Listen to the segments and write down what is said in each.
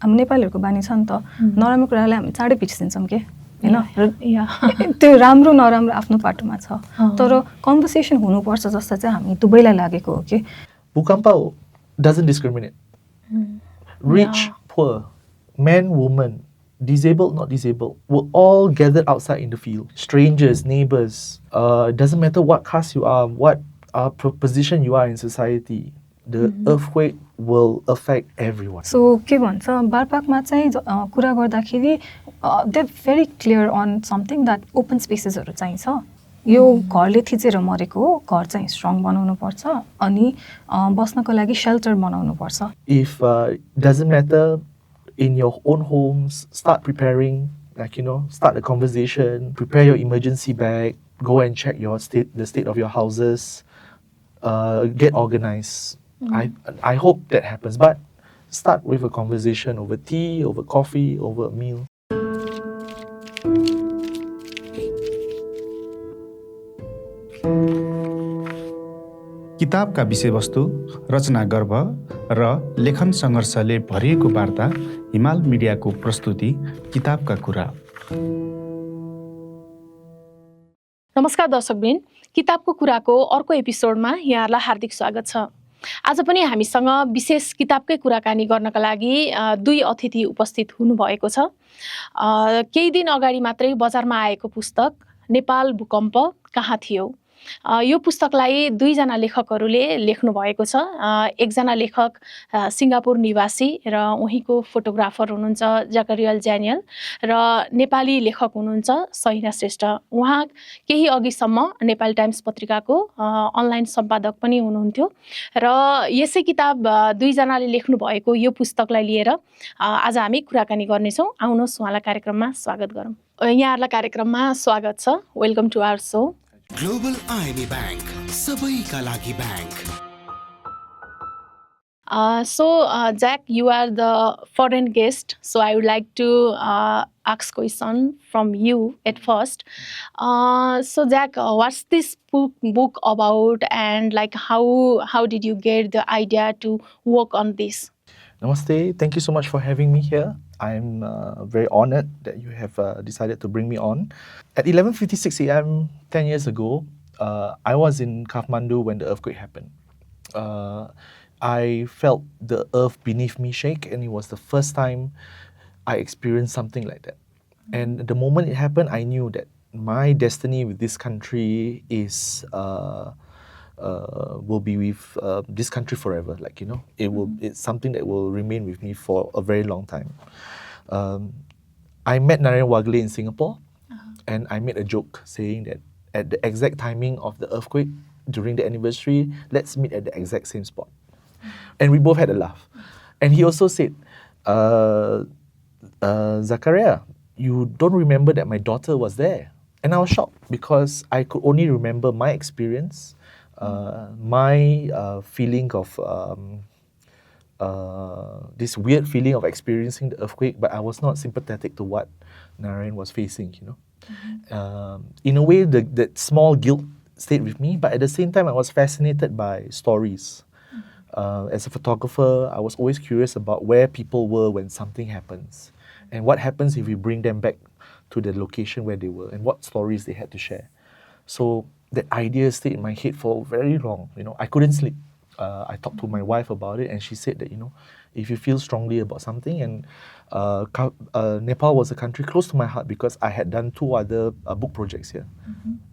हामी नेपालीहरूको बानी छ नि त नराम्रो कुरालाई हामी चाँडै बिर्सिन्छौँ के हैन त्यो राम्रो नराम्रो आफ्नो पाटोमा छ तर कन्भर्सेसन हुनुपर्छ जस्तो चाहिँ हामी दुवैलाई लागेको हो के भूकम्प doesn't discriminate. Rich, poor, man, woman, disabled, not disabled, were all gathered outside in the field. Strangers, neighbors, it doesn't matter what caste you are, what position you are in society, the earthquake will affect everyone. So के भन्छ बारपाकमा चाहिँ कुरा गर्दाखेरि they are very clear on something that open spacesहरु चाहिन्छ यो घरले थिचेर मरेको हो घर चाहिँ स्ट्रङ बनाउनु पर्छ अनि बस्नको लागि शेल्टर बनाउनु पर्छ. If doesn't matter in your own homes, start preparing, like start a conversation, prepare your emergency bag, go and check the state of your houses, get organized. I hope that happens, but start with a conversation over tea, over coffee, over a meal. किताबका विषयवस्तु रचना गर्भ र लेखन सङ्घर्षले भरिएको वार्ता हिमाल मिडियाको प्रस्तुति किताबका कुरा. नमस्कार दर्शकवृन्द, किताबको कुराको अर्को एपिसोडमा यहाँहरूलाई हार्दिक स्वागत छ. आज पनि हामीसँग विशेष किताबकै कुराकानी गर्नका लागि दुई अतिथि उपस्थित हुनुभएको छ. केही दिन अगाडि मात्रै बजारमा आएको पुस्तक नेपाल भूकम्प कहाँ थियो, यो पुस्तकलाई दुईजना लेखकहरूले लेख्नु भएको छ. एकजना लेखक सिङ्गापुर निवासी र उहीँको फोटोग्राफर हुनुहुन्छ जकारिया जैनल र नेपाली लेखक हुनुहुन्छ सहिना श्रेष्ठ. उहाँ केही अघिसम्म नेपाली टाइम्स पत्रिकाको अनलाइन सम्पादक पनि हुनुहुन्थ्यो र यसै किताब दुईजनाले लेख्नु भएको यो पुस्तकलाई लिएर आज हामी कुराकानी गर्नेछौँ. आउनुहोस् उहाँलाई कार्यक्रममा स्वागत गरौँ. यहाँहरूलाई कार्यक्रममा स्वागत छ. Welcome to our show. Global IME Bank, सबैका लागि bank. Jack, you are the foreign guest, so I would like to ask question from you at first. So Jack, what's this book about, and like how did you get the idea to work on this? Namaste. Thank you so much for having me here. I'm very honored that you have decided to bring me on. At 11:56 a.m. 10 years ago, I was in Kathmandu when the earthquake happened. I felt the earth beneath me shake, and it was the first time I experienced something like that. And the moment it happened, I knew that my destiny with this country is will be with this country forever. Like it's something that will remain with me for a very long time. I met Narayan Wagle in Singapore, and I made a joke saying that at the exact timing of the earthquake during the anniversary, let's meet at the exact same spot. And we both had a laugh. And he also said, Jakaria, you don't remember that my daughter was there. And I was shocked because I could only remember my experience, my feeling of this weird feeling of experiencing the earthquake, but I was not sympathetic to what Narayan was facing, In a way, that small guilt stayed with me, but at the same time, I was fascinated by stories. As a photographer, I was always curious about where people were when something happens, and what happens if we bring them back to the location where they were, and what stories they had to share. So that idea stayed in my head for very long. I couldn't sleep. I talked to my wife about it, and she said that if you feel strongly about something, and Nepal was a country close to my heart because I had done 2 other book projects here.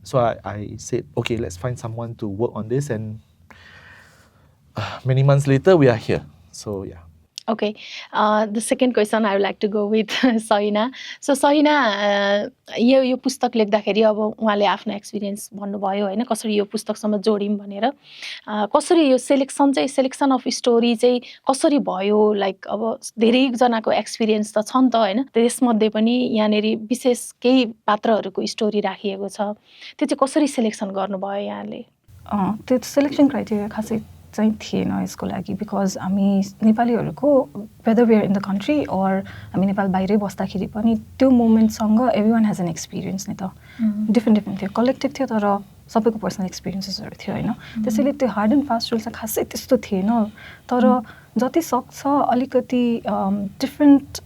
So I said, okay, let's find someone to work on this, and many months later we are here. So yeah. Okay, the second question I would like to go with Sahina. So Sahina, यो पुस्तक लेख्दाखेरि अब उहाँले आफ्नो experience भन्नुभयो हैन, कसरी यो पुस्तकसँग जोडिम भनेर. कसरी यो selection of story चाहिँ कसरी भयो, लाइक अब धेरै जनाको एक्सपिरियन्स त छ नि त हैन, त्यसमध्ये पनि यहाँनेरि विशेष केही पात्रहरूको स्टोरी राखिएको छ, त्यो चाहिँ कसरी सेलेक्सन गर्नुभयो यहाँले? त्यो सेलेक्सन क्राइटेरिया खासै चाहिँ थिएन यसको लागि, बिकज हामी नेपालीहरूको whether we are in the country or हामी नेपाल बाहिरै बस्दाखेरि पनि त्यो मोमेन्टसँग everyone has an experience नि त. डिफ्रेन्ट थियो, कलेक्टिभ थियो, तर सबैको पर्सनल एक्सपिरियन्सेसहरू थियो होइन त्यसैले त्यो हार्ड एन्ड फास्ट रुल चाहिँ खासै त्यस्तो थिएन तर जति सक्छ अलिकति डिफ्रेन्ट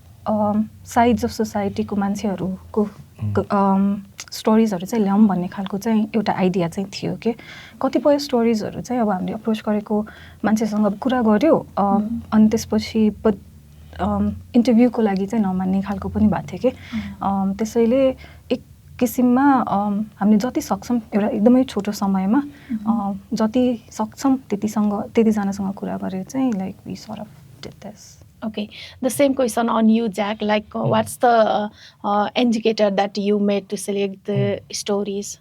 साइड्स अफ सोसाइटीको मान्छेहरूको स्टोरिजहरू चाहिँ ल्याउँ भन्ने खालको चाहिँ एउटा आइडिया चाहिँ थियो कि कतिपय स्टोरिजहरू चाहिँ अब हामीले अप्रोच गरेको मान्छेसँग कुरा गऱ्यो अनि त्यसपछि इन्टरभ्यूको लागि चाहिँ नमान्ने खालको पनि भएको थियो कि त्यसैले एक किसिममा हामीले जति सक्छौँ एउटा एकदमै छोटो समयमा जति सक्छौँ त्यतिजनासँग कुरा गरेर चाहिँ like we sort of did this Okay, the same question on you, Jack. Like, what's the indicator that you made to select the stories?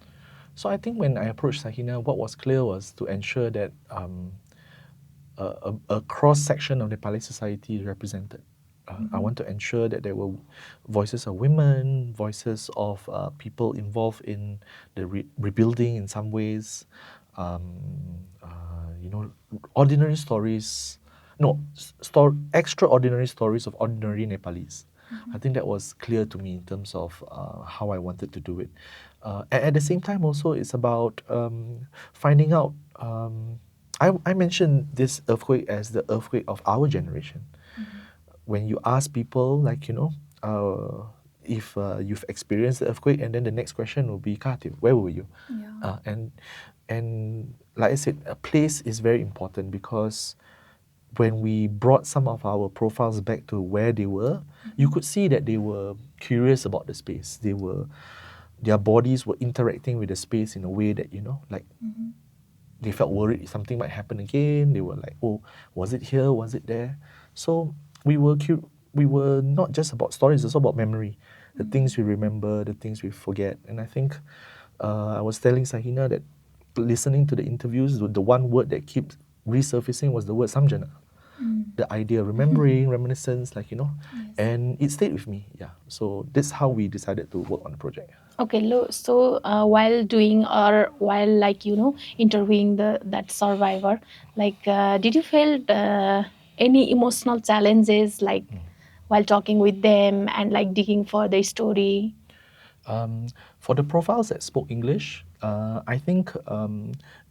So I think when I approached Sahina, what was clear was to ensure that a cross-section of Nepali society is represented. I want to ensure that there were voices of women, voices of people involved in the rebuilding in some ways, ordinary stories. No, extraordinary stories of ordinary Nepalis. I think that was clear to me in terms of how I wanted to do it. At the same time also, it's about finding out, I mentioned this earthquake as the earthquake of our generation. When you ask people, like, if you've experienced the earthquake, and then the next question will be, Katib, where were you? Yeah. And like I said, a place is very important because when we brought some of our profiles back to where they were, you could see that they were curious about the space. Their bodies were interacting with the space in a way that, they felt worried something might happen again. They were like, oh, was it here? Was it there? So we were not just about stories, it's also about memory. The things we remember, the things we forget. And I think I was telling Sahina that listening to the interviews, the one word that keeps resurfacing was the word samjana. The idea of remembering, reminiscence, yes. And it stayed with me. Yeah. So that's how we decided to work on the project. Okay, so while doing or while interviewing that survivor, did you feel any emotional challenges while talking with them and digging for the story? For the profiles that spoke English, I think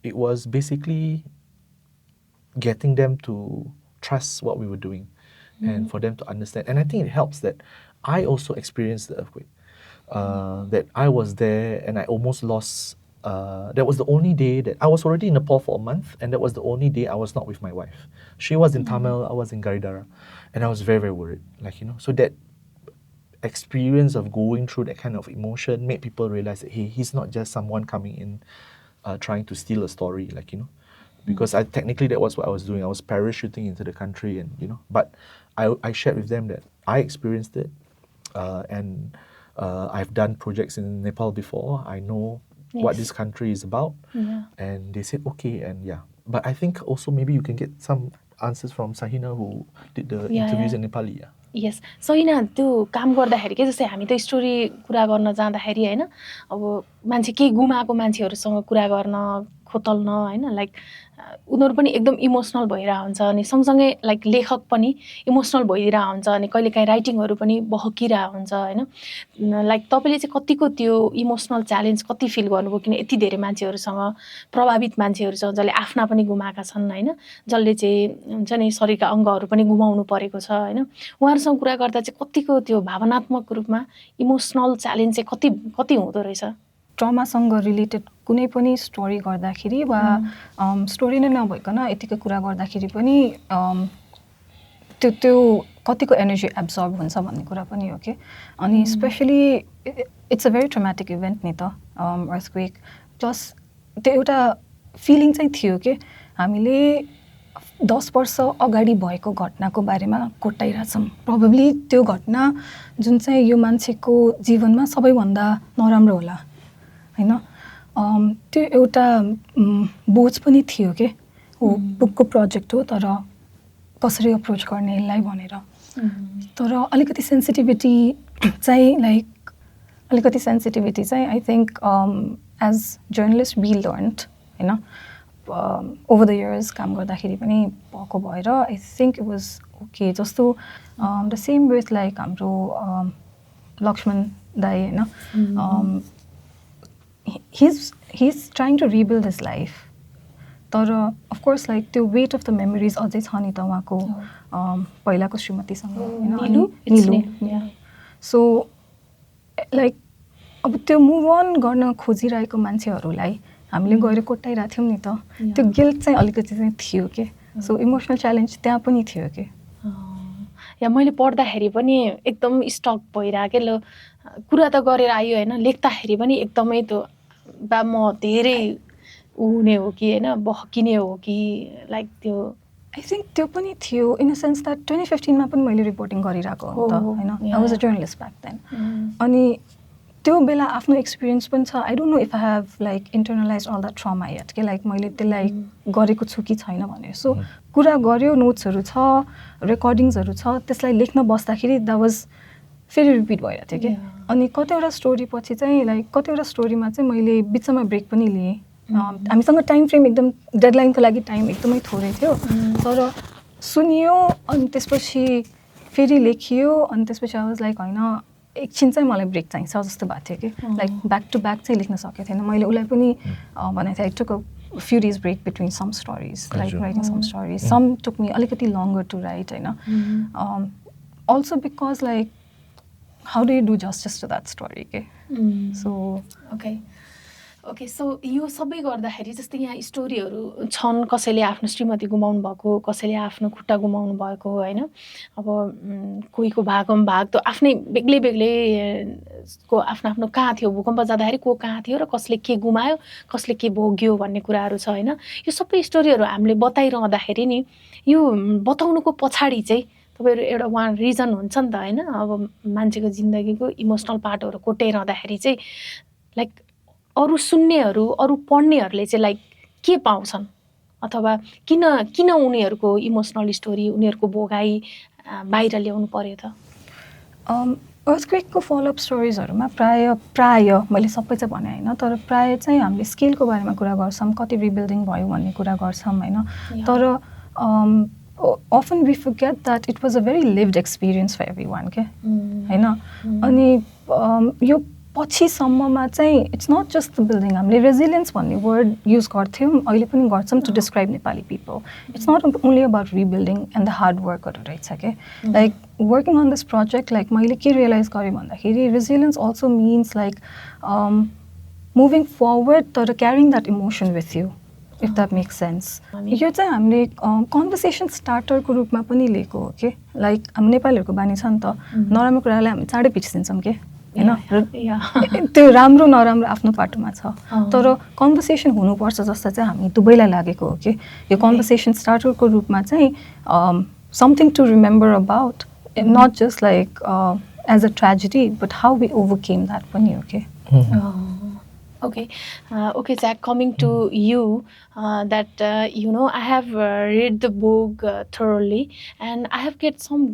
it was basically getting them to trust what we were doing and for them to understand. And I think it helps that I also experienced the earthquake, that I was there and I almost lost. That was the only day that I was already in Nepal for a month, and that was the only day I was not with my wife. She was in Tamil, I was in Garidara, and I was very, very worried. So that experience of going through that kind of emotion made people realize that, hey, he's not just someone coming in trying to steal a story, because technically that was what I was doing. I was parachuting into the country, and but I shared with them that I experienced it, and I've done projects in Nepal before. I know what this country is about, and they said okay, and But I think also maybe you can get some answers from Sahina who did the interviews in Nepali. Yes. Sahina, त्यो काम गर्दाखेरि के जस्तै हामी त story कुरा गर्न जाँदाखेरि हैन अब मान्छे के गुमाएको मान्छेहरुसँग कुरा गर्न खोतल्न हैन उनीहरु पनि एकदम इमोसनल भइरा हुन्छ अनि सँगसँगै लेखक पनि इमोसनल भइरा हुन्छ अनि कहिलेकाहीँ राइटिङहरु पनि बहकिरा हुन्छ हैन तपाईले चाहिँ कतिको त्यो इमोसनल च्यालेन्ज कति फिल गर्नुभयो किन यति धेरै मान्छेहरुसँग प्रभावित मान्छेहरु छ जसले आफ्ना पनि गुमाएका छन् हैन जसले चाहिँ हुन्छ नि शरीरका अंगहरु पनि गुमाउनु परेको छ हैन उहाँहरुसँग कुरा गर्दा चाहिँ कतिको त्यो भावनात्मक रूपमा इमोसनल च्यालेन्ज चाहिँ कति हुँदो रहेछ ट्रमासँग रिलेटेड कुनै पनि स्टोरी गर्दाखेरि वा स्टोरी नै नभइकन यतिको कुरा गर्दाखेरि पनि त्यो कतिको एनर्जी एब्जर्ब हुन्छ भन्ने कुरा पनि हो के अनि specially it's a very traumatic event नि त अर्थक्वेक प्लस त्यो एउटा फिलिङ चाहिँ थियो के हामीले 10 वर्ष अगाडि भएको घटनाको बारेमा कोट्याइराछौँ प्रोबेबली त्यो घटना जुन चाहिँ यो मान्छेको जीवनमा सबैभन्दा नराम्रो होला हैन त्यो एउटा बोझ पनि थियो के हो बुकको प्रोजेक्ट हो तर कसरी अप्रोच गर्ने यसलाई भनेर तर अलिकति सेन्सिटिभिटी चाहिँ I think as journalist we learned हैन ओभर द इयर्स काम गर्दाखेरि पनि भएको भएर I think it was okay जस्तो द सेम विथ हाम्रो लक्ष्मण दाइ हैन he's trying to rebuild his life. तर of course like त्यो weight of the memories अझै छ नि त उहाँको पहिलाको श्रीमतीसँग हैन निलु सो लाइक अब त्यो मुभ अन गर्न खोजिरहेको मान्छेहरूलाई हामीले गएर कोट्टाइरहेको थियौँ नि त त्यो गिल्ट चाहिँ अलिकति चाहिँ थियो के सो इमोसनल च्यालेन्ज त्यहाँ पनि थियो के या मैले पढ्दाखेरि पनि एकदम स्टक भइरहेको ल कुरा त गरेर आयो होइन लेख्दाखेरि पनि एकदमै त्यो बा म धेरै हुने हो कि होइन बहकिने हो कि लाइक त्यो आई थिङ्क त्यो पनि थियो इन अ सेन्स द्याट 2015मा पनि मैले रिपोर्टिङ गरिरहेको हो त होइन I was a journalist back then अनि त्यो बेला आफ्नो एक्सपिरियन्स पनि छ I don't know if I have like internalize all that trauma yet के लाइक मैले त्यसलाई गरेको छु कि छैन भनेर सो कुरा गऱ्यो नोट्सहरू छ रेकर्डिङ्सहरू छ त्यसलाई लेख्न बस्दाखेरि द्याट वाज फेरि रिपिट भइरहेको थियो कि अनि कतिवटा स्टोरी पछि चाहिँ लाइक कतिवटा स्टोरीमा चाहिँ मैले बिचमा ब्रेक पनि लिएँ हामीसँग टाइम फ्रेम एकदम डेडलाइनको लागि टाइम एकदमै थोरै थियो तर सुनियो अनि त्यसपछि फेरि लेखियो अनि त्यसपछि आई वाज लाइक होइन एकछिन चाहिँ मलाई ब्रेक चाहिन्छ जस्तो भएको थियो कि लाइक ब्याक टु ब्याक चाहिँ लेख्न सकेको थिएन मैले उसलाई पनि भनेको थिएँ I took a few days break between some stories like writing some stories some took me अलिकति लङ्गर टु राइट होइन also because like how do you do justice to that story के सो ओके सो यो सबै गर्दाखेरि जस्तै यहाँ स्टोरीहरू छन् कसैले आफ्नो श्रीमती गुमाउनु भएको कसैले आफ्नो खुट्टा गुमाउनु भएको होइन अब कोहीको भागम भाग त आफ्नै बेग्लै बेग्लै को आफ्नो आफ्नो कहाँ थियो भूकम्प जाँदाखेरि को कहाँ थियो र कसले के गुमायो कसले के भोग्यो भन्ने कुराहरू छ होइन यो सबै स्टोरीहरू हामीले बताइरहँदाखेरि नि यो बताउनुको पछाडि चाहिँ तपाईँहरू एउटा वान रिजन हुन्छ नि त होइन अब मान्छेको जिन्दगीको इमोसनल पार्टहरू कोट्याइरहँदाखेरि चाहिँ लाइक अरू सुन्नेहरू अरू पढ्नेहरूले चाहिँ लाइक के पाउँछन् अथवा किन उनीहरूको इमोसनल स्टोरी उनीहरूको भोगाई बाहिर ल्याउनु पर्यो त अर्थक्वेकको फलोअप स्टोरिजहरूमा प्राय मैले सबै चाहिँ भने होइन तर प्राय चाहिँ हामीले स्केलको बारेमा कुरा गर्छौँ कति रिबिल्डिङ भयो भन्ने कुरा गर्छौँ होइन तर often we forget that it was a very lived experience for everyone के होइन अनि यो पछिसम्ममा चाहिँ it's not just the building हामीले रेजिलियन्स भन्ने वर्ड युज गर्थ्यौँ अहिले पनि गर्छौँ to describe Nepali people it's not only about rebuilding and the hard वर्कहरू रहेछ के like working on this project like मैले के रियलाइज गरेँ भन्दाखेरि resilience also means like moving forward तर carrying that emotion with you if that makes sense यो चाहिँ हामीले कन्भर्सेसन स्टार्टरको रूपमा पनि लिएको हो कि लाइक हामी नेपालीहरूको बानी छ नि त नराम्रो कुरालाई हामी चाँडै पिछिदिन्छौँ कि होइन त्यो राम्रो नराम्रो आफ्नो पाटोमा छ तर कन्भर्सेसन हुनुपर्छ जस्तो चाहिँ हामी दुवैलाई लागेको हो कि यो कन्भर्सेसन स्टार्टरको रूपमा चाहिँ something to remember about not just like as a tragedy but how we overcame that पनि हो कि Okay, Jack, coming to you, that, I have read the book thoroughly and I have get some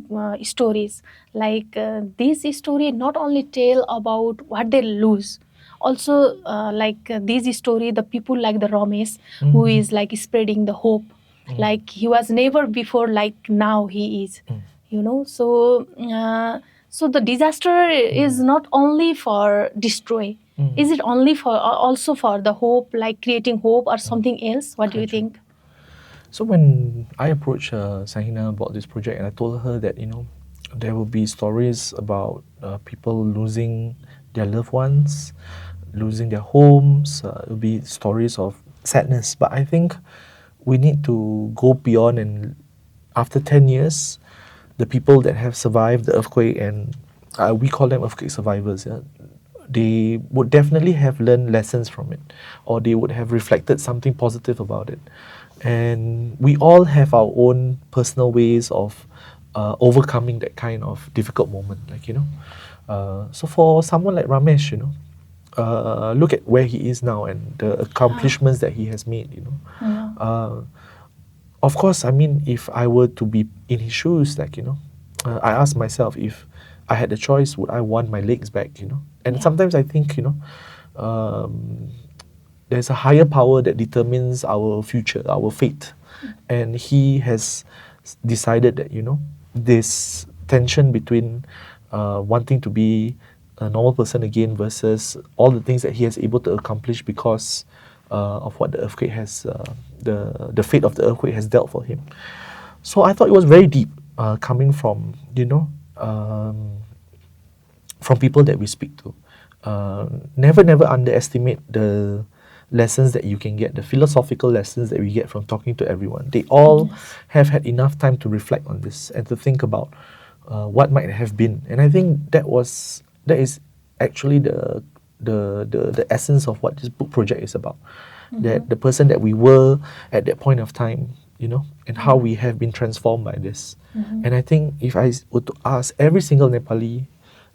stories. Like these stories not only tell about what they lose, also like these stories, the people like the Ramesh, who is like spreading the hope. Like he was never before, like now he is, so the disaster is not only for destroy. Is it only also for the hope, like creating hope or something else? What do you think? So when I approached Sahina about this project and I told her that, there will be stories about people losing their loved ones, losing their homes, it will be stories of sadness. But I think we need to go beyond, and after 10 years, the people that have survived the earthquake, and we call them earthquake survivors, they would definitely have learned lessons from it, or they would have reflected something positive about it. And we all have our own personal ways of overcoming that kind of difficult moment, like, so for someone like Ramesh, look at where he is now and the accomplishments that he has made, of course, I mean, if I were to be in his shoes, like, I ask myself, if I had the choice, would I want my legs back, And sometimes I think, there's a higher power that determines our future, our fate. And he has decided that, this tension between wanting to be a normal person again versus all the things that he has able to accomplish because of what the earthquake has, the fate of the earthquake has dealt for him. So I thought it was very deep, coming from, from people that we speak to. Never underestimate the lessons that you can get, the philosophical lessons that we get from talking to everyone. They all have had enough time to reflect on this and to think about what might have been. And I think that is actually the essence of what this book project is about. That the person that we were at that point of time, and how we have been transformed by this. And I think if I were to ask every single Nepali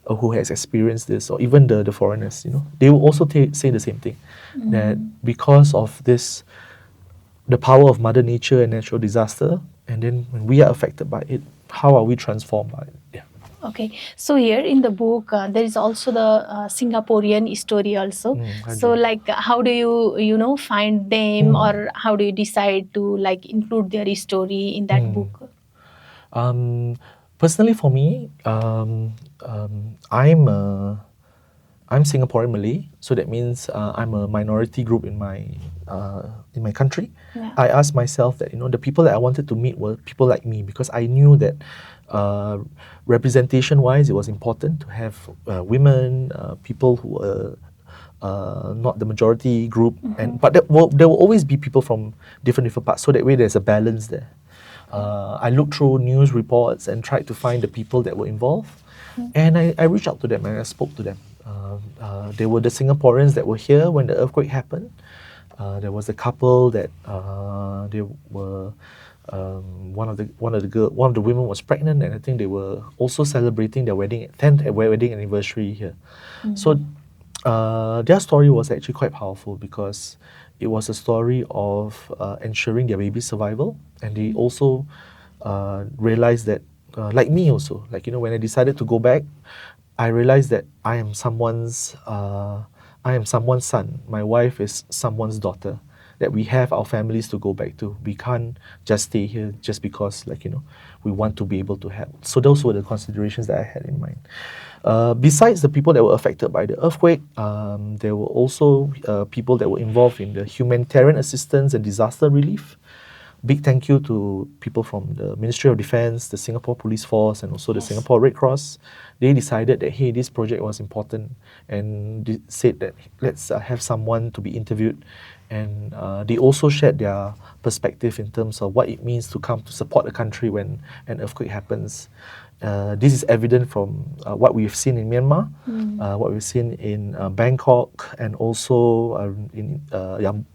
who has experienced this, or even the foreigners, they will also say the same thing. That because of this, the power of Mother Nature and natural disaster, and then when we are affected by it, how are we transformed by it? Yeah. Okay, so here in the book, there is also the Singaporean story also. So like, how do you find them, or how do you decide to like include their story in that book? Personally, for me, I'm Singaporean Malay, so that means I'm a minority group in my country. Yeah. I asked myself that the people that I wanted to meet were people like me, because I knew that representation-wise, it was important to have women, people who were not the majority group, but there will always be people from different parts. So that way, there's a balance there. I looked through news reports and tried to find the people that were involved, and I reached out to them and I spoke to them. They were the Singaporeans that were here when the earthquake happened. There was a couple that they were one of the women was pregnant, and I think they were also celebrating their 10th wedding anniversary here. So their story was actually quite powerful, because it was a story of ensuring their baby's survival, and they also realized that, like me also, when I decided to go back, I realized that I am someone's son. My wife is someone's daughter. That we have our families to go back to. We can't just stay here just because, we want to be able to help. So those were the considerations that I had in mind. Besides the people that were affected by the earthquake, there were also people that were involved in the humanitarian assistance and disaster relief. Big thank you to people from the Ministry of Defence, the Singapore Police Force, and also the Singapore Red Cross. They decided that, hey, this project was important, and they said that let's have someone to be interviewed. And they also shared their perspective in terms of what it means to come to support a country when an earthquake happens. This is evident from what we've seen in Myanmar, what we've seen in Bangkok, and also in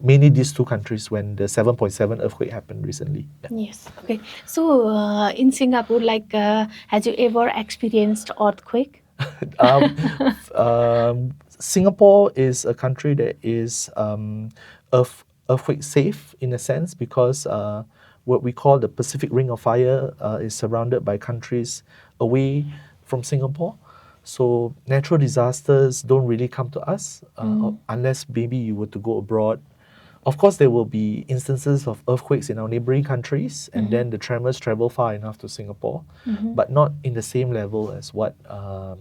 mainly these two countries when the 7.7 earthquake happened recently. Yeah. Yes. Okay. So in Singapore, has you ever experienced earthquake? Singapore is a country that is earthquake safe in a sense, because what we call the Pacific Ring of Fire is surrounded by countries away from Singapore. So natural disasters don't really come to us unless maybe you were to go abroad. Of course, there will be instances of earthquakes in our neighboring countries, and then the tremors travel far enough to Singapore, but not in the same level as what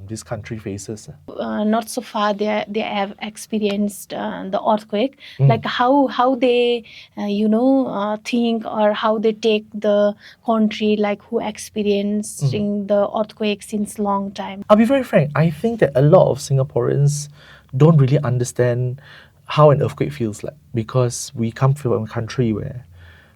this country faces. Not so far they have experienced the earthquake. Like how they think, or how they take the country, like who experiencing the earthquake since long time. I'll be very frank. I think that a lot of Singaporeans don't really understand how an earthquake feels like, because we come from a country where,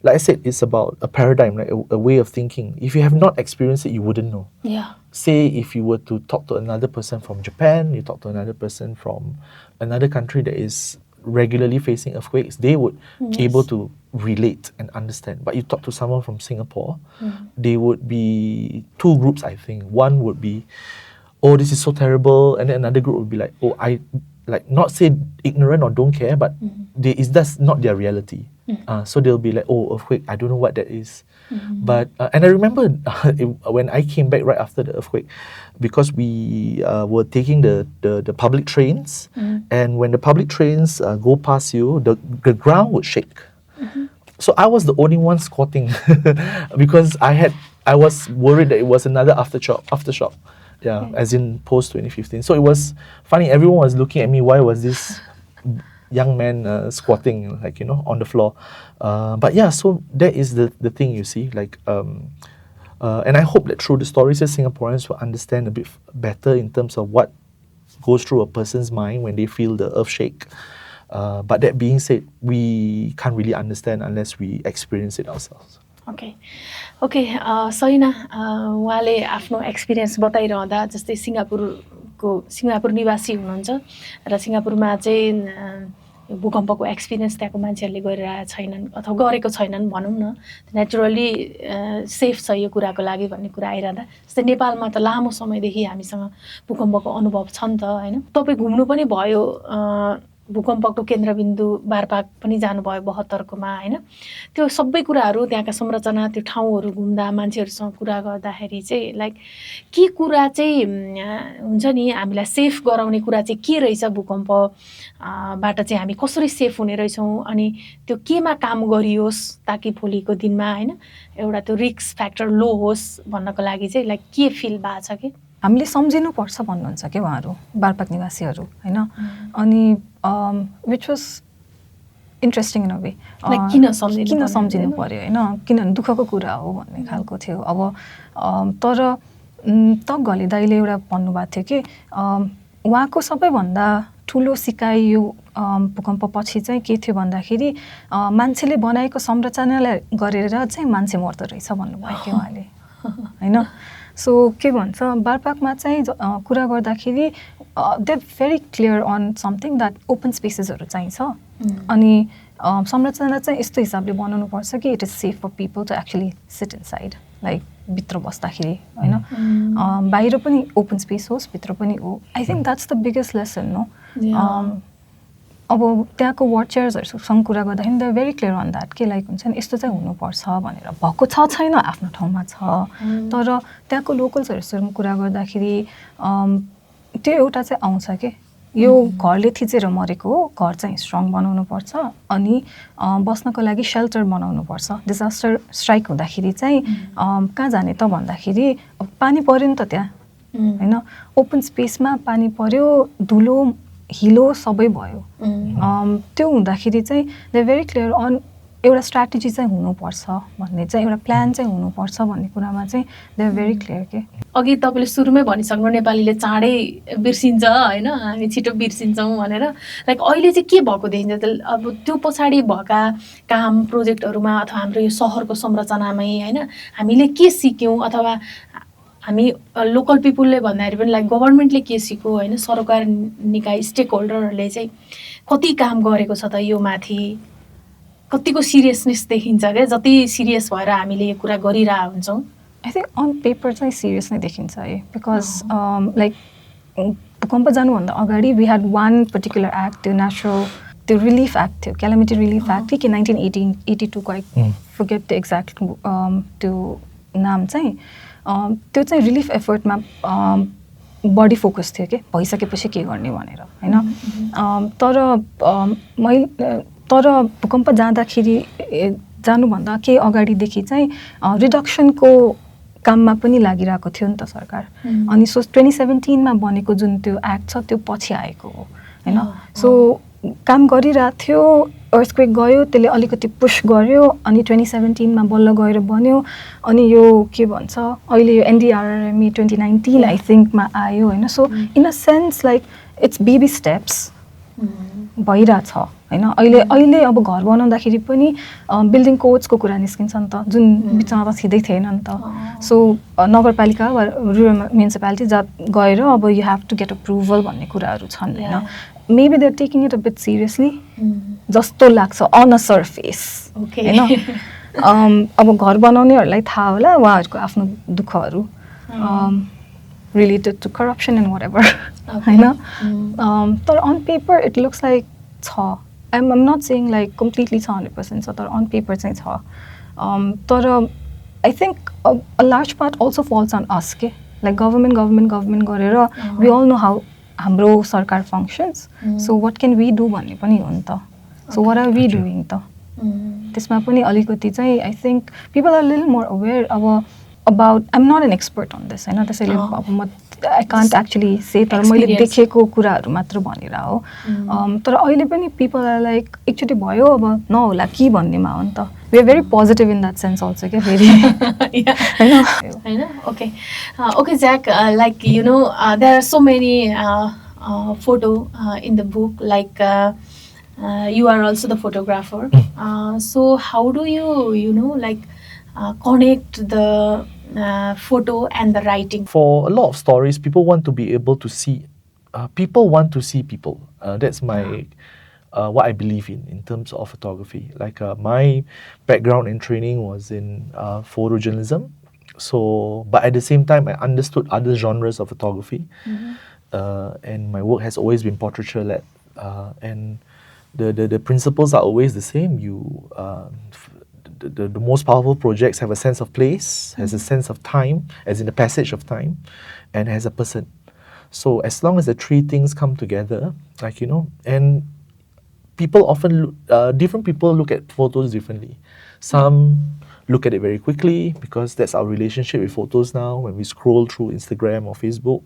like I said, it's about a paradigm, like a way of thinking. If you have not experienced it, you wouldn't know. Yeah. Say if you were to talk to another person from Japan, you talk to another person from another country that is regularly facing earthquakes, they would be able to relate and understand. But you talk to someone from Singapore, they would be two groups, I think. One would be, oh, this is so terrible, and then another group would be like, oh, I not say ignorant or don't care, but that's not their reality. So they'll be like, oh, earthquake, I don't know what that is. But and I remember when I came back right after the earthquake, because we were taking the public trains, and when the public trains go past you, the ground would shake. So I was the only one squatting because I was worried that it was another aftershock. Yeah, as in post 2015. So it was funny. Everyone was looking at me. Why was this young man squatting, like, you know, on the floor? But yeah, so that is the thing, you see. Like, and I hope that through the stories, Singaporeans will understand a bit better in terms of what goes through a person's mind when they feel the earth shake. But that being said, we can't really understand unless we experience it ourselves. Okay okay Sahina उहाँले आफ्नो experience बताइरहँदा जस्तै सिङ्गापुर निवासी हुनुहुन्छ र सिङ्गापुरमा चाहिँ भूकम्पको experience त्यहाँको मान्छेहरूले गरिरहेका छैनन् अथवा गरेको छैनन् भनौँ न नेचुरली सेफ छ यो कुराको लागि भन्ने कुरा आइरहँदा जस्तै नेपालमा त लामो समयदेखि हामीसँग भूकम्पको अनुभव छ नि त होइन तपाईँ घुम्नु पनि भयो भूकम्पको केन्द्रबिन्दु बारपाक पनि जानुभयो 72कोमा होइन त्यो सबै कुराहरू त्यहाँका संरचना त्यो ठाउँहरू घुम्दा मान्छेहरूसँग कुरा गर्दाखेरि चाहिँ लाइक के कुरा चाहिँ हुन्छ नि हामीलाई सेफ गराउने कुरा चाहिँ के रहेछ भूकम्पबाट चाहिँ हामी कसरी सेफ हुने रहेछौँ अनि त्यो केमा काम गरियोस् ताकि भोलिको दिनमा होइन एउटा त्यो रिस्क फ्याक्टर लो होस् भन्नको लागि चाहिँ लाइक के फिल भएको छ कि हामीले सम्झिनुपर्छ भन्नुहुन्छ कि उहाँहरू बारपाक निवासीहरू होइन अनि विच वाज इन्ट्रेस्टिङ इन अ वे किन सम्झिनु पर्यो होइन किनभने दुःखको कुरा हो भन्ने खालको थियो अब तर तगले दाइले एउटा भन्नुभएको थियो कि उहाँको सबैभन्दा ठुलो सिकाइ यो भूकम्प पछि चाहिँ के थियो भन्दाखेरि मान्छेले बनाएको संरचनालाई गरेर चाहिँ मान्छे मर्दो रहेछ भन्नुभयो कि उहाँले होइन सो के भन्छ बारपाकमा चाहिँ कुरा गर्दाखेरि they very clear on something that open स्पेसेसहरू चाहिन्छ अनि संरचना चाहिँ यस्तो हिसाबले बनाउनुपर्छ कि it is safe for people to actually sit inside like भित्र बस्दाखेरि होइन बाहिर पनि ओपन स्पेस होस् भित्र पनि हो I think that's the biggest lesson no अब त्यहाँको वाचर्सहरूसँग कुरा गर्दाखेरि they very clear on that के लाइक हुन्छ नि यस्तो चाहिँ हुनुपर्छ भनेर भएको छैन आफ्नो ठाउँमा छ तर त्यहाँको लोकल्सहरूसँग कुरा गर्दाखेरि त्यो एउटा चाहिँ आउँछ कि यो घरले थिचेर मरेको हो घर चाहिँ स्ट्रङ बनाउनुपर्छ अनि बस्नको लागि सेल्टर बनाउनुपर्छ डिजास्टर स्ट्राइक हुँदाखेरि चाहिँ कहाँ जाने त भन्दाखेरि पानी पऱ्यो नि त त्यहाँ होइन ओपन स्पेसमा पानी पऱ्यो धुलो हिलो सबै भयो त्यो हुँदाखेरि चाहिँ दे भेरी क्लियर अन एउटा स्ट्राटेजी चाहिँ हुनुपर्छ भन्ने चाहिँ एउटा प्लान चाहिँ हुनुपर्छ भन्ने कुरामा चाहिँ दे भेरी क्लियर के अघि तपाईँले सुरुमै भनिसक्नु नेपालीले चाँडै बिर्सिन्छ होइन हामी छिटो बिर्सिन्छौँ भनेर लाइक अहिले चाहिँ के भएको देखिन्छ अब त्यो पछाडि भएका काम प्रोजेक्टहरूमा अथवा हाम्रो यो सहरको संरचनामै होइन हामीले के सिक्यौँ अथवा हामी लोकल पिपुलले भन्दाखेरि पनि लाइक गभर्मेन्टले के सिक्यो होइन सरकार निकाय स्टेक होल्डरहरूले चाहिँ कति काम गरेको छ त यो माथि कतिको सिरियसनेस देखिन्छ क्या जति सिरियस भएर हामीले यो कुरा गरिरहेको हुन्छौँ आई थिङ्क अन पेपर चाहिँ सिरियस नै देखिन्छ है बिकज लाइक भूकम्प जानुभन्दा अगाडि we had one particular act त्यो नेचुरल त्यो रिलिफ एक्ट थियो क्यालामिटी रिलिफ एक्ट कि 1982को आई फर्गेट द एक्ज्याक्ट त्यो नाम चाहिँ त्यो चाहिँ रिलिफ एफर्टमा बढी फोकस थियो कि भइसकेपछि के गर्ने भनेर होइन तर भूकम्प जानुभन्दा केही अगाडिदेखि चाहिँ रिडक्सनको काममा पनि लागिरहेको थियो नि त सरकार अनि सो 2017मा बनेको जुन त्यो एक्ट छ त्यो पछि आएको हो होइन सो काम गरिरहेको थियो अर्थक्वेक गयो त्यसले अलिकति पुश गर्यो अनि 2017मा बल्ल गएर बन्यो अनि यो के भन्छ अहिले यो एनडीआरआरएमई 2019 आई थिङ्कमा आयो होइन so in a sense like it's baby steps भइरहेछ होइन अहिले अब घर बनाउँदाखेरि पनि बिल्डिङ कोड्सको कुरा निस्किन्छ नि त जुन बिचमा त छिँदै थिएन नि त सो नगरपालिका वा रुरल म्युनिसिपालिटी जहाँ गएर अब you have to get approval भन्ने कुराहरू छन् होइन maybe they are taking it a bit seriously जस्तो लाग्छ अन अ सर्फेस होइन अब घर बनाउनेहरूलाई थाहा होला उहाँहरूको आफ्नो दुःखहरू related to corruption and whatever होइन तर on paper it looks like छ I'm not saying like completely छ 100% छ तर on paper चाहिँ छ तर I think a large part also falls on us के like government गरेर we all know how हाम्रो सरकार functions so what can we do भन्ने पनि हो नि त so what are we doing त त्यसमा पनि अलिकति चाहिँ I think people are a little more aware अब about I'm not an expert on this होइन त्यसैले अब म आई कान्ट एक्चुली से तर मैले Experience. देखेको कुराहरू मात्र भनेर हो तर अहिले पनि पिपल आर लाइक एकचोटि भयो अब नहोला कि भन्नेमा हो नि त we are very positive in that sense also क्या फेरि होइन okay okay Jack like you know there are so many photo in the book like you are also the photographer so how do you know like connect the photo and the writing? For a lot of stories, people want to be able to see. People want to see people. That's my what I believe in terms of photography. Like my background and training was in photojournalism. So, but at the same time, I understood other genres of photography, and my work has always been portraiture-led. And the principles are always the same. The most powerful projects have a sense of place, has a sense of time, as in the passage of time, and has a person. So as long as the three things come together, like and people often different people look at photos differently. Some look at it very quickly because that's our relationship with photos now when we scroll through Instagram or Facebook.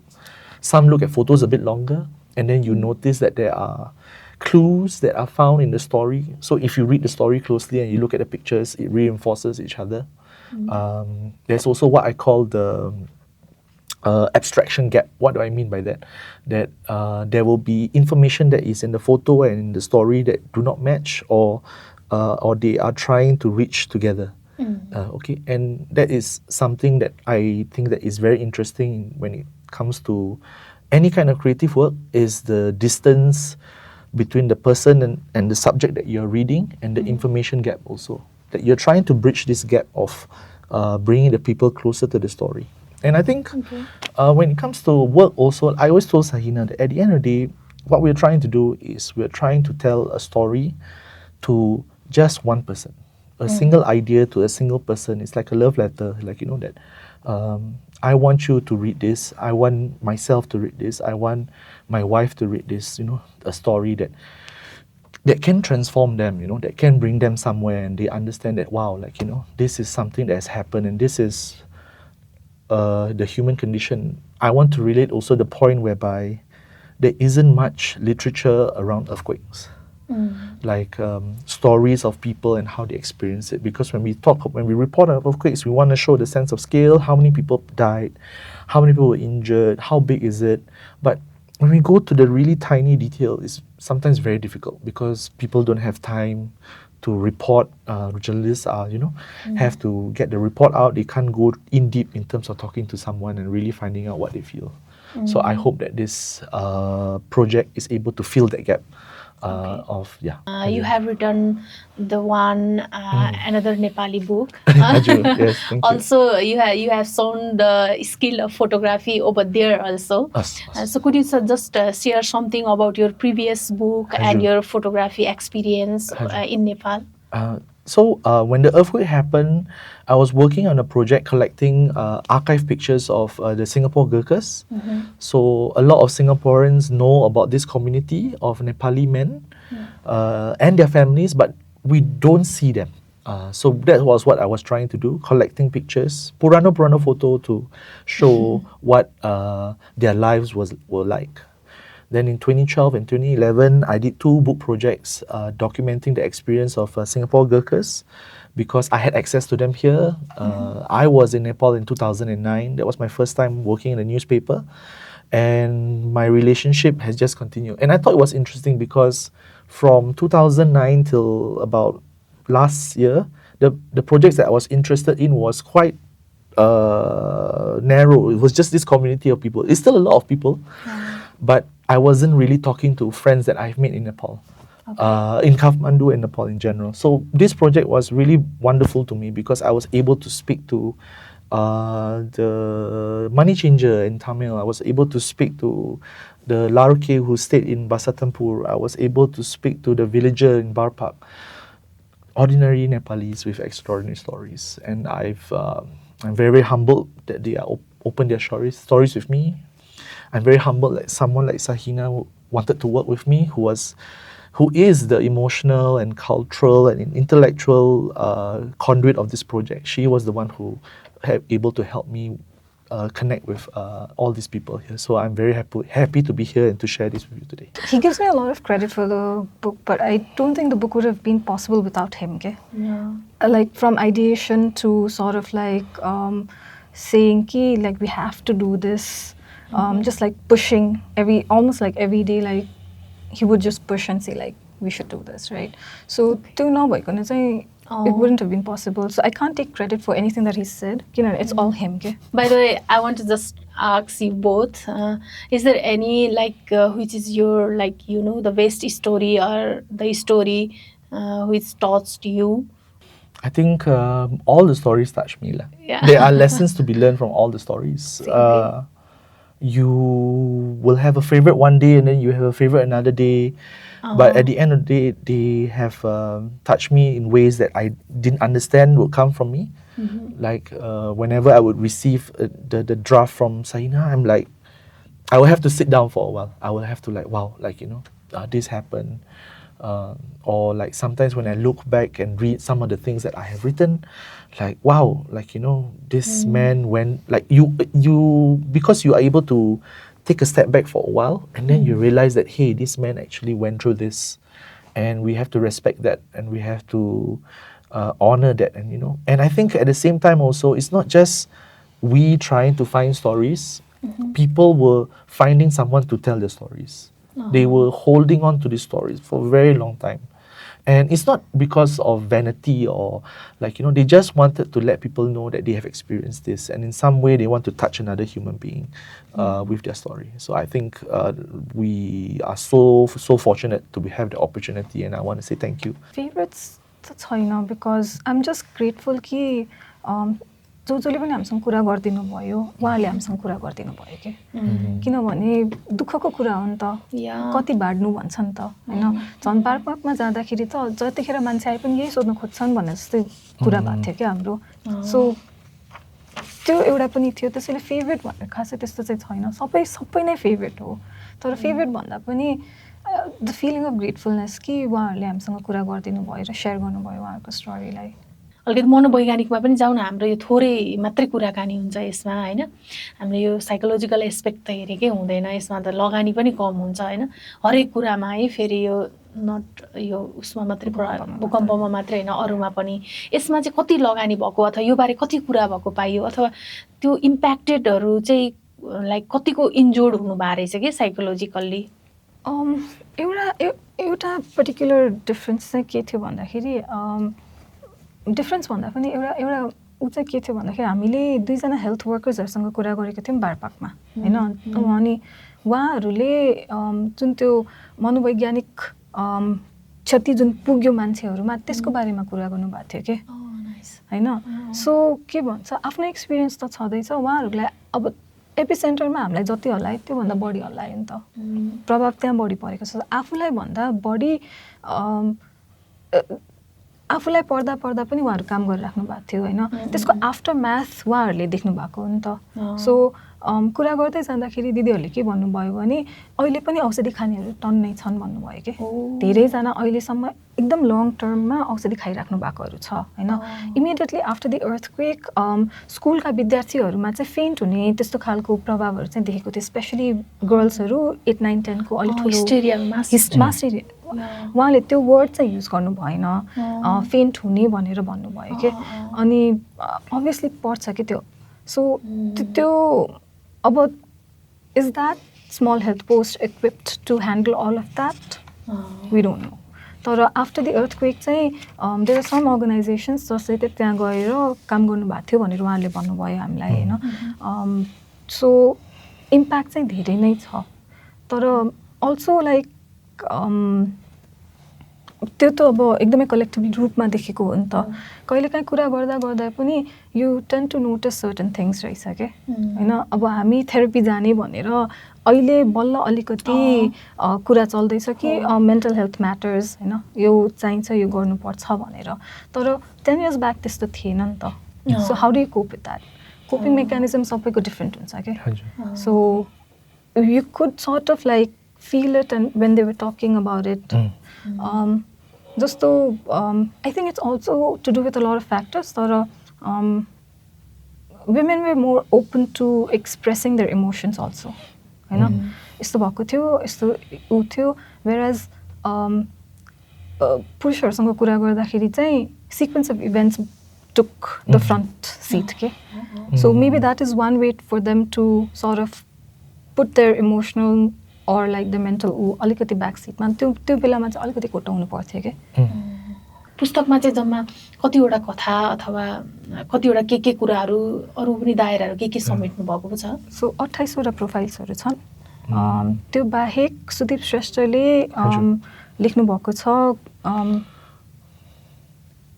Some look at photos a bit longer, and then you notice that there are clues that are found in the story. So if you read the story closely and you look at the pictures, it reinforces each other. There's also what I call the abstraction gap. What do I mean by that? That there will be information that is in the photo and in the story that do not match, or they are trying to reach together. Okay, and that is something that I think that is very interesting when it comes to any kind of creative work, is the distance between the person and the subject that you're reading, and the information gap also. That you're trying to bridge this gap of bringing the people closer to the story. And I think when it comes to work also, I always told Sahina that at the end of the day, what we're trying to do is we're trying to tell a story to just one person. A single idea to a single person. It's like a love letter, like that I want you to read this, I want myself to read this, I want my wife to read this, a story that can transform them, that can bring them somewhere, and they understand that, wow, like, this is something that has happened, and this is the human condition. I want to relate also the point whereby there isn't much literature around earthquakes. Like stories of people and how they experience it. Because when we report on earthquakes, we want to show the sense of scale, how many people died, how many people were injured, how big is it. But when we go to the really tiny detail, it's sometimes very difficult because people don't have time to report. Journalists are, have to get the report out. They can't go in deep in terms of talking to someone and really finding out what they feel. So I hope that this project is able to fill that gap. You have written the one another Nepali book. Yes, thank you. Also, you have shown the skill of photography over there also. So could you just share something about your previous book and your photography experience in Nepal? So when the earthquake happened, I was working on a project collecting archive pictures of the Singapore Gurkhas. So a lot of Singaporeans know about this community of Nepali men and their families, but we don't see them. So that was what I was trying to do, collecting pictures, Purano photo to show what their lives were like. Then in 2012 and 2011, I did 2 book projects documenting the experience of Singapore Gurkhas, because I had access to them here. I was in Nepal in 2009. That was my first time working in a newspaper. And my relationship has just continued. And I thought it was interesting because from 2009 till about last year, the projects that I was interested in was quite narrow. It was just this community of people. It's still a lot of people, but I wasn't really talking to friends that I've made in Nepal, in Kathmandu and Nepal in general. So this project was really wonderful to me because I was able to speak to the money changer in Tamil. I was able to speak to the Laruke who stayed in Basatampur. I was able to speak to the villager in Barpak. Ordinary Nepalis with extraordinary stories, and I'm very humbled that they are open their stories with me. I'm very humbled that someone like Sahina wanted to work with me, who is the emotional and cultural and intellectual conduit of this project. She was the one who able to help me connect with all these people here. So I'm very happy to be here and to share this with you today. He gives me a lot of credit for the book, but I don't think the book would have been possible without him. Okay? Yeah. Like from ideation to sort of like saying ki, like we have to do this, just like pushing almost like every day, like he would just push and say like we should do this, right? So till now, it wouldn't have been possible. So I can't take credit for anything that he said. It's all him. Okay? By the way, I want to just ask you both, is there any which is your the best story or the story which touched you? I think all the stories touch me. Yeah. There are lessons to be learned from all the stories. Same. You will have a favorite one day and then you have a favorite another day. But at the end of the day, they have touched me in ways that I didn't understand would come from me. Like whenever I would receive the draft from Sahina, I'm like, I will have to sit down for a while. I will have to this happened. Or like sometimes when I look back and read some of the things that I have written, like wow, this man went you because you are able to take a step back for a while and then you realize that hey, this man actually went through this, and we have to respect that and we have to honor that, and I think at the same time also it's not just we trying to find stories. People were finding someone to tell the stories. They were holding on to these stories for a very long time. And it's not because of vanity or they just wanted to let people know that they have experienced this. And in some way, they want to touch another human being with their story. So I think we are so fortunate to have the opportunity. And I want to say thank you. Favorites, that's how, because I'm just grateful कि जसले पनि हामीसँग कुरा गरिदिनु भयो उहाँले हामीसँग कुरा गरिदिनु भयो के किनभने दुःखको कुरा हो नि त कति बाड्नु भन्छ नि त हैन झन् पार्कमा जाँदाखेरि त जतिखेर मान्छे आए पनि यही सोध्न खोज्छन् भन्ने जस्तै कुरा भएको थियो क्या हाम्रो सो त्यो एउटा पनि थियो त्यसैले फेभरेट भनेर खासै त्यस्तो चाहिँ छैन सबै नै फेभरेट हो तर फेभरेट भन्दा पनि द फिलिङ अफ ग्रेटफुलनेस कि उहाँहरूले हामीसँग कुरा गरिदिनु भयो र सेयर गर्नुभयो उहाँहरूको स्टोरीलाई अलिकति मनोवैज्ञानिकमा पनि जाउँ न हाम्रो यो थोरै मात्रै कुराकानी हुन्छ यसमा हैन हाम्रो यो साइकोलोजिकल एस्पेक्ट त हेरेकै हुँदैन यसमा त लगानी पनि कम हुन्छ हैन हरेक कुरामा है फेरि यो नट यो उसमा मात्रै भूकम्पमा मात्रै हैन अरूमा पनि यसमा चाहिँ कति लगानी भएको अथवा यो बारे कति कुरा भएको पाइयो अथवा त्यो इम्प्याक्टेडहरू चाहिँ लाइक कतिको इन्जोर्ड हुनु भएको रहेछ के साइकोलोजिकल्ली एउटा पर्टिकुलर डिफरेन्स चाहिँ के थियो भन्दाखेरि डिफरेन्स भन्दा पनि एउटा ऊ चाहिँ के थियो भन्दाखेरि हामीले दुईजना हेल्थ वर्कर्सहरूसँग कुरा गरेको थियौँ बारपाकमा हैन अनि उहाँहरूले जुन त्यो मनोवैज्ञानिक क्षति जुन पुग्यो मान्छेहरूमा त्यसको बारेमा कुरा गर्नुभएको थियो के हैन सो के भन्छ आफ्नो एक्सपिरियन्स त छँदैछ उहाँहरूलाई अब एपिसेन्टरमा हामीलाई जति हल्लायो त्योभन्दा बढी हल्लायो नि त प्रभाव त्यहाँ बढी परेको छ आफूलाई भन्दा बढी आफूलाई पढ्दा पनि उहाँहरू काम गरिराख्नु भएको थियो हैन त्यसको आफ्टर म्याथ उहाँहरूले देख्नु भएको हो नि त सो कुरा गर्दै जाँदाखेरि दिदीहरूले के भन्नुभयो भने अहिले पनि औषधि खानेहरू टन्नै छन् भन्नुभयो के धेरैजना अहिलेसम्म एकदम लङ टर्ममा औषधि खाइराख्नु भएकोहरू छ हैन इमिडिएटली आफ्टर द अर्थक्वेक स्कुलका विद्यार्थीहरूमा चाहिँ फेन्ट हुने त्यस्तो खालको प्रभावहरू चाहिँ देखेको थियो स्पेसली गर्ल्सहरू 8, 9, 10 को अलिक ठुलो हिस्टेरिया उहाँले त्यो वर्ड चाहिँ युज गर्नु भएन फेन्ट हुने भनेर भन्नुभयो के अनि अभियसली पर्छ कि त्यो सो त्यो अब is that small health post equipped to handle all of that we don't know तर आफ्टर द अर्थक्वेक चाहिँ देयर आर सम अर्गनाइजेसन्स जसले चाहिँ त्यहाँ गएर काम गर्नुभएको थियो भनेर उहाँले भन्नुभयो हामीलाई होइन सो इम्प्याक्ट चाहिँ धेरै नै छ तर अल्सो लाइक त्यो त अब एकदमै कलेक्टिभ रूपमा देखेको हो नि त कहिलेकाहीँ कुरा गर्दा पनि you tend to notice certain things रहेछ क्या होइन अब हामी थेरापी जाने भनेर अहिले बल्ल अलिकति कुरा चल्दैछ कि मेन्टल हेल्थ म्याटर्स होइन यो चाहिन्छ यो गर्नुपर्छ भनेर तर 10 years ब्याक त्यस्तो थिएन नि त so how do you cope with that coping mechanism सबैको डिफ्रेन्ट हुन्छ क्या so you could sort of like feel it and when they were talking about it just though I think it's also to do with a lot of factors तर women were more open to expressing their emotions also. हैन यस्तो भएको थियो यस्तो उ थियो whereas पुरुषहरुसँग कुरा गर्दाखेरि चाहिँ sequence of events took the front seat के so maybe that is one way for them to sort of put their emotional or like the mental अलिकति ब्याक सिटमा त्यो बेलामा चाहिँ अलिकति कोटाउनु पर्थ्यो के पुस्तकमा चाहिँ जम्मा कतिवटा कथा अथवा कतिवटा के कुराहरू अरु पनि दायराहरू के समेट्नु भएको छ सो 28 वटा प्रोफाइल्सहरू छन् त्यो बाहेक सुदीप श्रेष्ठले लेख्नु भएको छ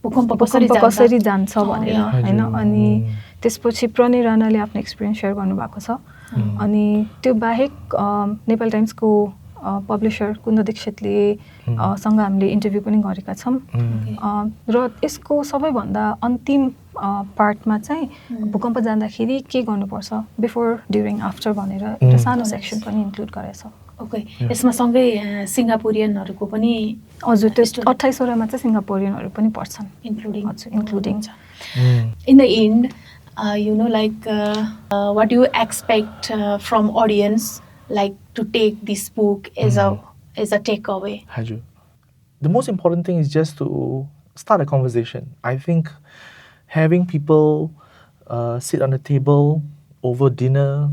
भूकम्प कसरी जान्छ भनेर हैन अनि त्यसपछि प्रणय राणाले आफ्नो एक्सपिरियन्स शेयर गर्नु भएको छ अनि त्यो बाहेक नेपाल टाइम्सको पब्लिशर कुन्द दीक्षितले सँग हामीले इन्टरभ्यु पनि गरेका छौं र यसको सबैभन्दा अन्तिम पार्टमा चाहिँ भूकम्प जाँदाखेरि के गर्नुपर्छ बिफोर ड्युरिङ आफ्टर भनेर एउटा सानो सेक्सन पनि इन्क्लुड गरेछ ओके यसमा सँगै सिंगापुरियनहरुको पनि हजुर त्यो 28 वटामा चाहिँ सिंगापुरियनहरु पनि पर्छन् including in the end you know like what do you expect from audience like to take this book as a takeaway Haju the most important thing is just to start a conversation I think having people sit on a table over dinner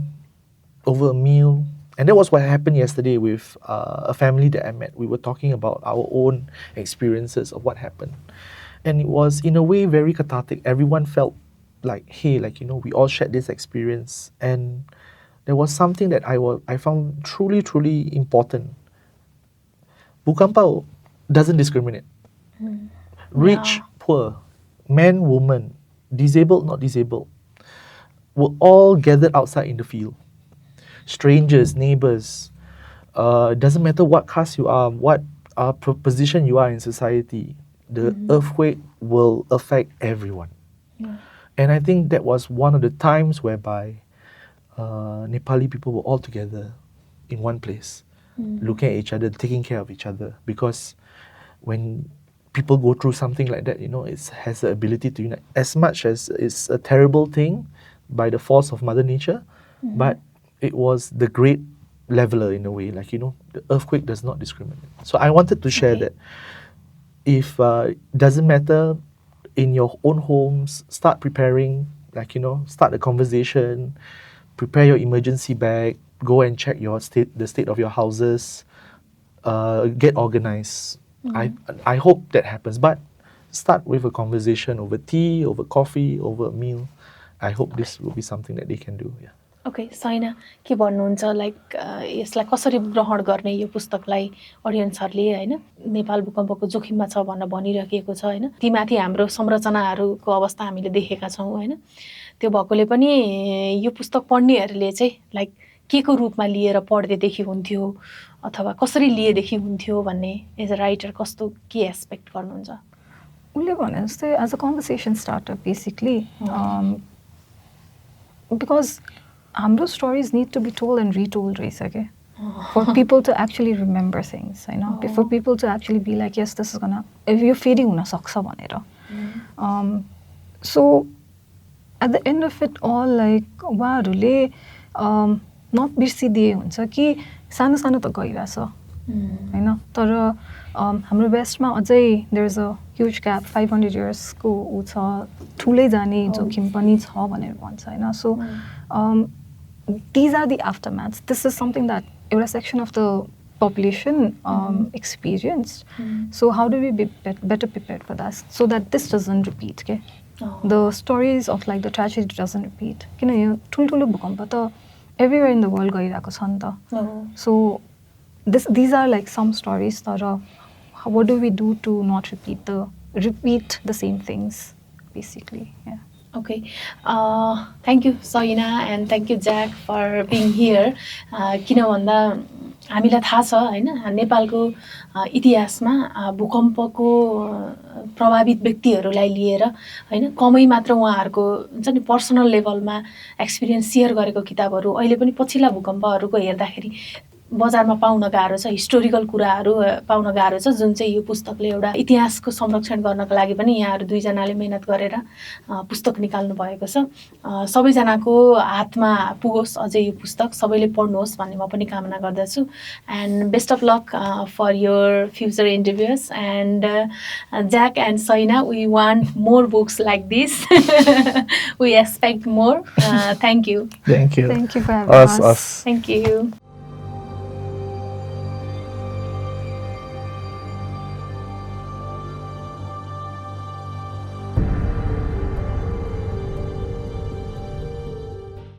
over a meal and that was what happened yesterday with a family that I met we were talking about our own experiences of what happened and it was in a way very cathartic everyone felt like hey like you know we all shared this experience and there was something that I found truly important Bhukampa doesn't discriminate rich poor man woman disabled not disabled were all gathered outside in the field strangers neighbors doesn't matter what caste you are what position you are in society the earthquake will affect everyone and I think that was one of the times whereby Nepali people were all together in one place, looking at each other, taking care of each other. Because when people go through something like that, you know, it has the ability to unite. As much as it's a terrible thing by the force of Mother Nature, but it was the great leveler in a way. Like, you know, the earthquake does not discriminate. So I wanted to share that. If doesn't matter, in your own homes, start preparing, like, you know, start a conversation, prepare your emergency bag, go and check the state of your houses, get organized. I hope that happens, but start with a conversation over tea, over coffee, over a meal. I hope this will be something that they can do. Yeah. Okay Saina के भन्नुहुन्छ like यसलाई कसरी ग्रहण गर्ने यो पुस्तकलाई ऑडियन्सहरुले हैन नेपाल भूकम्पको जोखिममा छ भनेर भनिराखेको छ हैन तीमाथि हाम्रो संरचनाहरुको अवस्था हामीले देखेका छौं हैन त्यो भएकोले पनि यो पुस्तक पढ्नेहरुले चाहिँ लाइक के को रूपमा लिएर पढ्दै देखि हुन्थ्यो अथवा कसरी लिए देखि हुन्थ्यो भन्ने एज अ राइटर कस्तो के एस्पेक्ट गर्नुहुन्छ उले भने जस्तै as a conversation starter basically because हाम्रो stories need to be told and retold रहेछ के for people to actually remember things you know for people to actually be like yes this is gonna if you फेरि हुन सक्छ भनेर so at the end of it all like उहाँहरुले not बिर्सिदिए हुन्छ कि सानो सानो त गइराछ हैन तर हाम्रो वेस्टमा अझै there is a huge gap 500 years को उ छ ठुलै जाने जोखिम पनि छ भनेर भन्छ हैन so these are the aftermaths. This is something that a section of the population experienced. So how do we be better prepared for that so that this doesn't repeat? Okay? The stories of like the tragedy doesn't repeat. You know, ठुल्ठुलो भूकम्प त everywhere in the world गइरहेको छ नि त. So these are like some stories that are what do we do to not repeat the same things basically. Yeah. Okay. Thank you, Sahina, and thank you, Jack, for being here. किन भन्दा हामीलाई थाहा छ हैन नेपालको इतिहासमा भूकम्पको प्रभावित व्यक्तिहरूलाई लिएर हैन कमै मात्र उहाँहरुको हुन्छ नि पर्सनल लेभलमा एक्सपिरियन्स शेयर गरेको किताबहरु अहिले पनि पछिल्ला भूकम्पहरुको हेर्दाखेरि बजारमा पाउन गाह्रो छ, हिस्टोरिकल कुराहरू पाउन गाह्रो छ, जुन चाहिँ यो पुस्तकले एउटा इतिहासको संरक्षण गर्नको लागि पनि यहाँहरू दुईजनाले मेहनत गरेर पुस्तक निकाल्नु भएको छ। सबैजनाको हातमा पुगोस् अझै यो पुस्तक, सबैले पढ्नुहोस् भन्ने म पनि कामना गर्दछु। And best of luck for your future interviews and Jack and Saina, we want more books like this, we expect more. Thank you. Thank you. Thank you for having us. Us. Thank you.